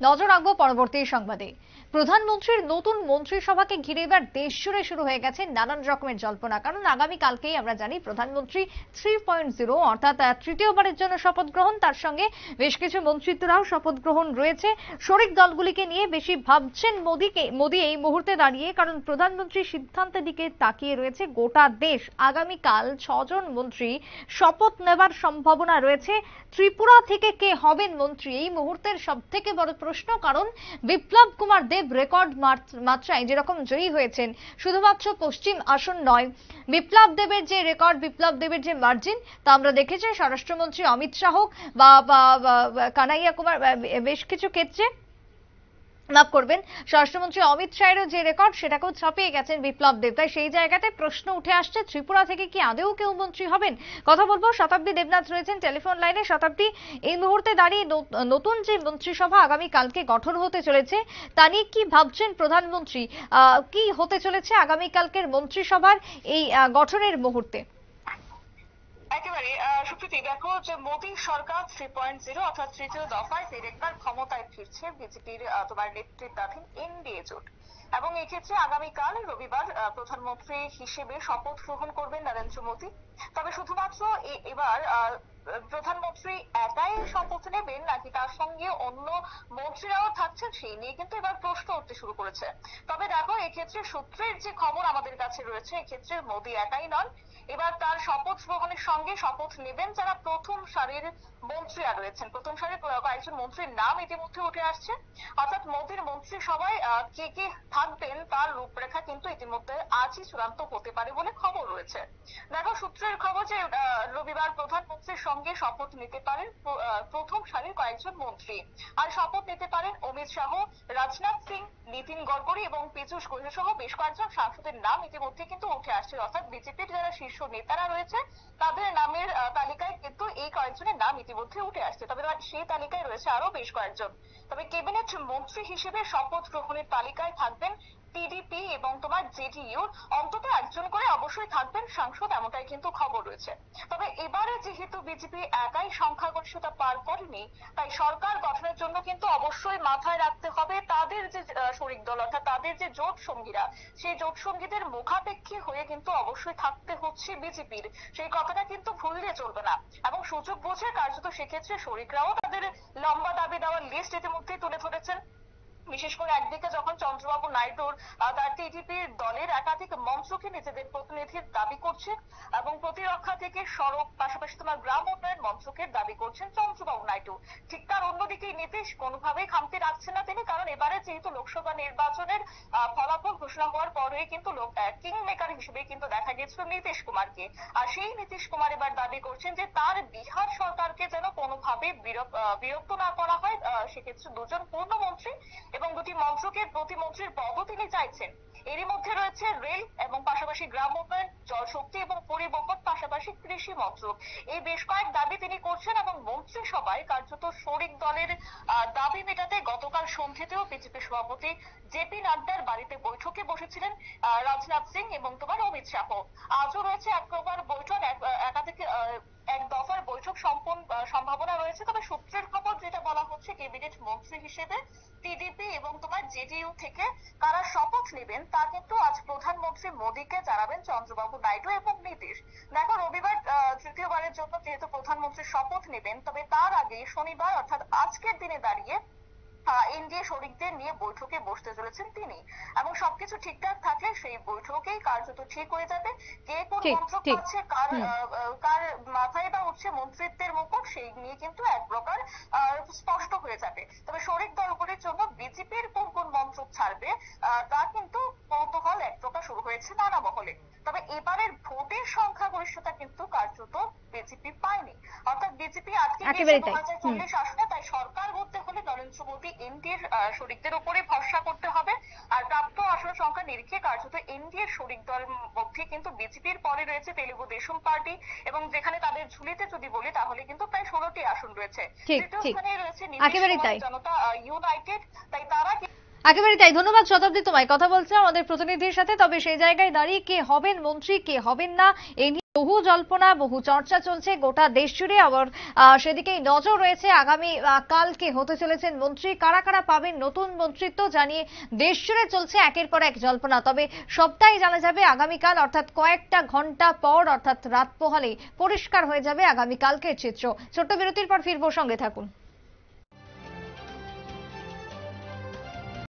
নজর রাখবো পরবর্তী সংবাদে। প্রধানমন্ত্রীর নতুন মন্ত্রিসভাকে ঘিরে এবার দেশ জুড়ে শুরু হয়ে গেছে নানান রকমের জল্পনা, কারণ আগামী কালকেই আমরা জানি প্রধানমন্ত্রী 3.0 অর্থাৎ তৃতীয়বারের জন্য শপথ গ্রহণ, তার সঙ্গে বেশ কিছু মন্ত্রিত্বরাও শপথ গ্রহণ রয়েছে। শরিক দলগুলিকে নিয়ে বেশি ভাবছেন মোদী এই মুহূর্তে দাঁড়িয়ে, কারণ প্রধানমন্ত্রীর সিদ্ধান্তের দিকে তাকিয়ে রয়েছে গোটা দেশ। আগামীকাল 6 জন মন্ত্রী শপথ নেবার সম্ভাবনা রয়েছে। ত্রিপুরা থেকে কে হবেন মন্ত্রী, এই মুহূর্তের সব থেকে বড় প্রশ্ন, কারণ বিপ্লব কুমার দেব রেকর্ড মাত্রায় যেরকম জয়ী হয়েছেন, শুধুমাত্র পশ্চিম আসন নয়, বিপ্লব দেবের যে রেকর্ড, বিপ্লব দেবের যে মার্জিন, তা আমরা দেখেছি স্বরাষ্ট্রমন্ত্রী অমিত শাহ বা কানাইয়া কুমার বেশ কিছু ক্ষেত্রে, মাফ করবেন, স্বরাষ্ট্রমন্ত্রী অমিত শাহেরও যে রেকর্ড সেটাকেও ছাপিয়ে গেছেন বিপ্লব দেব। তাই সেই জায়গাতে প্রশ্ন উঠে আসছে, ত্রিপুরা থেকে কি আদৌ কেউ মন্ত্রী হবেন? কথা বলবো, শতাব্দী দেবনাথ রয়েছেন টেলিফোন লাইনে। শতাব্দী, এই মুহূর্তে দাঁড়িয়ে নতুন যে মন্ত্রিসভা আগামী কালকে গঠন হতে চলেছে, তা নিয়ে কি ভাবছেন প্রধানমন্ত্রী? কি হতে চলেছে আগামীকালকের মন্ত্রিসভার এই গঠনের মুহূর্তে? একেবারে সুপ্রীতি, দেখো যে মোদী সরকার 3.0 অর্থাৎ তৃতীয় দফায় ফের একবার ক্ষমতায় ফিরছে বিজেপির তোমার নেতৃত্বাধীন এনডিএ জোট। এবং এক্ষেত্রে আগামীকাল রবিবার প্রধানমন্ত্রী হিসেবে শপথ গ্রহণ করবেন নরেন্দ্র মোদী। তবে শুধুমাত্র এবার প্রধানমন্ত্রী একাই শপথ নেবেন নাকি তার সঙ্গে অন্য মন্ত্রীরাও থাকছেন, সেই নিয়ে কিন্তু এবার প্রশ্ন উঠতে শুরু করেছে। তবে দেখো, এক্ষেত্রে সূত্রের যে খবর আমাদের কাছে রয়েছে, এক্ষেত্রে মোদী একাই নন, এবার তার শপথ গ্রহণের সঙ্গে শপথ নেবেন যারা প্রথম সারির মন্ত্রীরা রয়েছেন। প্রথম সারির কয়েকজন মন্ত্রীর নাম ইতিমধ্যে উঠে আসছে, অর্থাৎ মোদীর মন্ত্রিসভায় কে কে থাকবেন তার রূপরেখা কিন্তু ইতিমধ্যে আজই চূড়ান্ত হতে পারে বলে খবর রয়েছে। দেখো, সূত্রের খবর যে রবিবার প্রধানমন্ত্রীর সঙ্গে শপথ নিতে পারেন প্রথম সারির কয়েকজন মন্ত্রী। আর শপথ নিতে পারেন অমিত শাহ, রাজনাথ সিং, নীতিন গডকরি এবং পীযূষ গোয়েল সহ বেশ কয়েকজন সাংসদের নাম ইতিমধ্যে কিন্তু উঠে আসছে। অর্থাৎ বিজেপির যারা শীর্ষ নেতারা রয়েছে তাদের নামের তালিকায় কিন্তু এই কয়েকজনের নাম ইতিমধ্যে উঠে আসছে। তবে সেই তালিকায় রয়েছে আরো বেশ কয়েকজন। তবে ক্যাবিনেট মন্ত্রী হিসেবে শপথ গ্রহণের তালিকায় থাকবেন টিডিপি এবং তোমার জেডিইউর অন্তত একজন করে অবশ্যই থাকবেন সাংসদ, এমনটাই কিন্তু খবর রয়েছে। তবে এবারে যেহেতু বিজেপি একাই সংখ্যাগরিষ্ঠতা পার করেনি, তাই সরকার গঠনের জন্য কিন্তু অবশ্যই মাথায় রাখতে হবে তাদের যে শরিক দল অর্থাৎ তাদের যে জোট সঙ্গীরা, সেই জোট সঙ্গীদের মুখাপেক্ষী হয়ে কিন্তু অবশ্যই থাকতে হচ্ছে বিজেপির, সেই কথাটা কিন্তু ভুললে চলবে না। এবং সুযোগ বুঝে কার্যত সেক্ষেত্রে শরিকরাও তাদের লম্বা দাবি দেওয়ার লিস্ট ইতিমধ্যেই তুলে ধরেছেন। বিশেষ করে একদিকে যখন চন্দ্রবাবু নাইডুর তার টিডিপির দলের একাধিক মন্ত্রকে নিজেদের প্রতিনিধির দাবি করছেন এবং প্রতিরক্ষা থেকে সড়ক, পাশাপাশি তোমার গ্রাম উন্নয়ন মন্ত্রকের দাবি করছেন চন্দ্রবাবু নাইডু। ঠিক তার অন্যদিকে নীতিশ কোনোভাবেই খামতি রাখছেন না তিনি, কারণ এবারে যেহেতু লোকসভা নির্বাচনের ফলাফল ঘোষণা হওয়ার পরেই কিন্তু কিং মেকার হিসেবে কিন্তু দেখা গেছিল নীতিশ কুমারকে। আর সেই নীতিশ কুমার এবার দাবি করছেন যে তার বিহার সরকারকে যেন কোনোভাবে বিরক্ত না করা হয়। সেক্ষেত্রে দুজন পূর্ণমন্ত্রী এবং দুটি মন্ত্রকের প্রতিমন্ত্রীর পদও তিনি চাইছেন। এরই মধ্যে রয়েছে রেল এবং পাশাপাশি গ্রাম উন্নয়ন, জলশক্তি এবং পরিবহন, পাশাপাশি কৃষি মন্ত্রক। এই বেশ কয়েক দাবি তিনি করছেন এবং মন্ত্রিসভায় কার্যত শরিক দলের দাবি মেটাতে গতকাল সন্ধ্যেতেও বিজেপি সভাপতি জেপি নাড্ডার বাড়িতে বৈঠকে বসেছিলেন রাজনাথ সিং এবং তোমার অমিত শাহ। আজও রয়েছে এক প্রকার বৈঠক, একাধিক এক দফার বৈঠক সম্ভাবনা রয়েছে। তবে সূত্রের খবর যেটা বলা হচ্ছে, ক্যাবিনেট মন্ত্রী হিসেবে টিডিপি এবং তোমার জেডিইউ থেকে কারা শপথ নেবেন তা কিন্তু আজ প্রধানমন্ত্রী মোদীকে জানাবেন চন্দ্রবাবু নাইডু এবং নীতিশ। দেখো, রবিবার তৃতীয়বারের জন্য যেহেতু প্রধানমন্ত্রী শপথ নেবেন, তবে তার আগে শনিবার অর্থাৎ আজকের দিনে দাঁড়িয়ে এনডিএ শরিকদের নিয়ে বৈঠকে বসতে চলেছেন তিনি। এবং সবকিছু ঠিকঠাক থাকলে সেই বৈঠকেই কার্যত ঠিক হয়ে যাবে কে কোন মন্ত্রক পাচ্ছে, কার মাথায় বা উঠছে মন্ত্রিত্বের মুকুট, সেই নিয়ে কিন্তু এক প্রকার স্পষ্ট হয়ে যাবে। তবে শরিক দলগুলির জন্য বিজেপির কোন কোন মন্ত্রক ছাড়বে তা কিন্তু কৌতূহল এক প্রকার শুরু হয়েছে নানা মহলে। তবে এবারের ভোটের সংখ্যাগরিষ্ঠতা কিন্তু কার্যত বিজেপি পায়নি, অর্থাৎ বিজেপি আটকে গিয়েছে 2040 আসনে। তাই সরকার গড়তে হলে নরেন্দ্র মোদী এনডিএর শরিকদের উপরে ভরসা করতে হবে। আর প্রাপ্ত আসন সংখ্যা নিরিখে কার্যত এনডিএর শরিক দলের মধ্যে কিন্তু বিজেপির পরে রয়েছে তেলুগু দেশম পার্টি, এবং যেখানে তাদের ঝুলিতে যদি বলি তাহলে কিন্তু প্রায় 16টি আসন রয়েছে। তৃতীয় স্থানে রয়েছে জনতা ইউনাইটেড। তাই তারা একেবারে তাই। ধন্যবাদ শতাব্দী, তোমায়। কথা বলছে আমাদের প্রতিনিধির সাথে। তবে সেই জায়গায় দাঁড়িয়ে কে হবেন মন্ত্রী, কে হবেন না, এই নিয়ে বহু জল্পনা, বহু চর্চা চলছে গোটা দেশ জুড়ে। আবার সেদিকেই নজর রয়েছে আগামী কালকে হতে চলেছেন মন্ত্রী, কারা কারা পাবেন নতুন মন্ত্রিত্ব জানিয়ে দেশ জুড়ে চলছে একের পর এক জল্পনা। তবে সবটাই জানা যাবে আগামীকাল, অর্থাৎ কয়েকটা ঘন্টা পর, অর্থাৎ রাত পোহালেই পরিষ্কার হয়ে যাবে আগামীকালকের চিত্র। ছোট্ট বিরতির পর ফিরবো, সঙ্গে থাকুন।